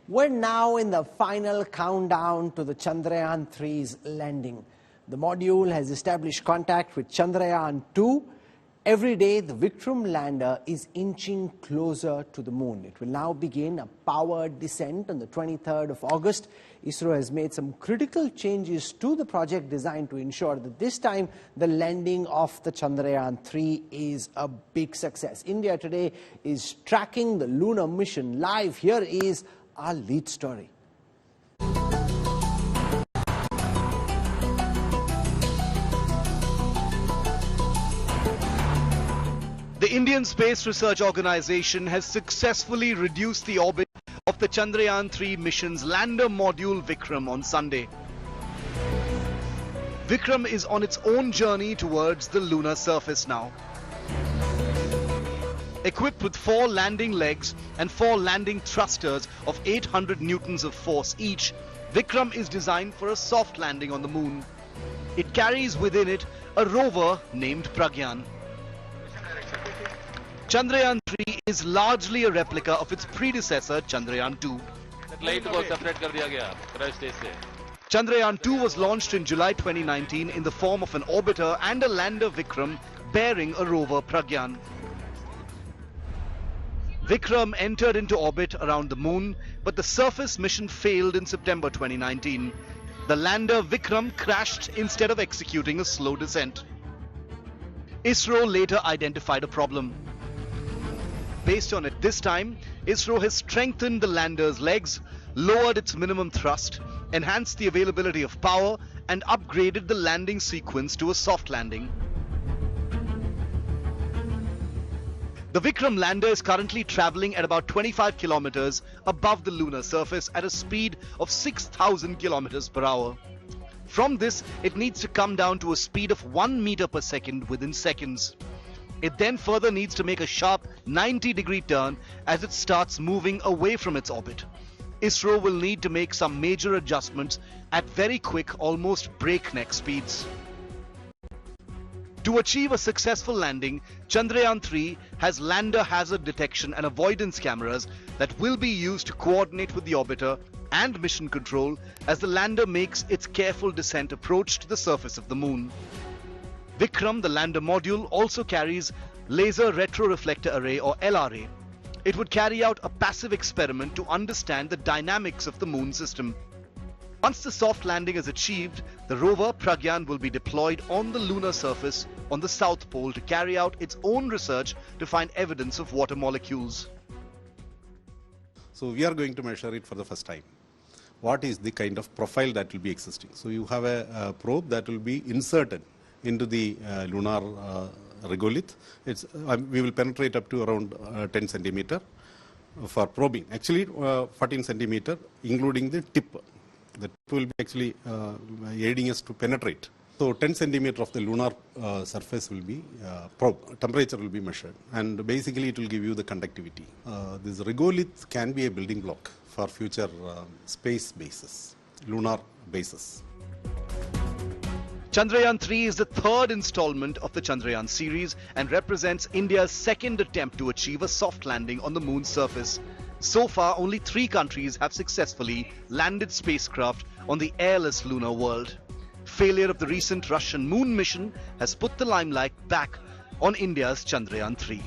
We're now in the final countdown to the Chandrayaan-3's landing. The module has established contact with Chandrayaan-2. Every day, the Vikram lander is inching closer to the moon. It will now begin a powered descent on the 23rd of August. ISRO has made some critical changes to the project designed to ensure that this time the landing of the Chandrayaan-3 is a big success. India today is tracking the lunar mission live. Here is our lead story. The Indian Space Research Organization has successfully reduced the orbit of the Chandrayaan-3 mission's lander module Vikram on Sunday. Vikram is on its own journey towards the lunar surface now. Equipped with 4 landing legs and 4 landing thrusters of 800 newtons of force each, Vikram is designed for a soft landing on the moon. It carries within it a rover named Pragyan. Chandrayaan-3 is largely a replica of its predecessor Chandrayaan-2. Chandrayaan-2 was launched in July 2019 in the form of an orbiter and a lander Vikram bearing a rover Pragyan. Vikram entered into orbit around the moon, but the surface mission failed in September 2019. The lander Vikram crashed instead of executing a slow descent. ISRO later identified a problem. Based on it this time, ISRO has strengthened the lander's legs, lowered its minimum thrust, enhanced the availability of power, and upgraded the landing sequence to a soft landing. The Vikram lander is currently traveling at about 25 kilometers above the lunar surface at a speed of 6,000 kilometers per hour. From this, it needs to come down to a speed of 1 meter per second within seconds. It then further needs to make a sharp 90-degree turn as it starts moving away from its orbit. ISRO will need to make some major adjustments at very quick, almost breakneck speeds. To achieve a successful landing, Chandrayaan-3 has lander hazard detection and avoidance cameras that will be used to coordinate with the orbiter and mission control as the lander makes its careful descent approach to the surface of the moon. Vikram, the lander module, also carries Laser Retroreflector Array or LRA. It would carry out a passive experiment to understand the dynamics of the moon system. Once the soft landing is achieved, the rover Pragyan will be deployed on the lunar surface on the South Pole to carry out its own research to find evidence of water molecules. So we are going to measure it for the first time. What is the kind of profile that will be existing? So you have a probe that will be inserted into the lunar regolith. We will penetrate up to around 10 centimeter for probing. Actually 14 centimeter including the tip. The tip will be actually aiding us to penetrate. So 10 centimeter of the lunar surface will be probed. Temperature will be measured, and basically it will give you the conductivity. This regolith can be a building block for future space bases, lunar bases. Chandrayaan-3 is the third installment of the Chandrayaan series and represents India's second attempt to achieve a soft landing on the moon's surface. So far, only 3 countries have successfully landed spacecraft on the airless lunar world. Failure of the recent Russian moon mission has put the limelight back on India's Chandrayaan-3.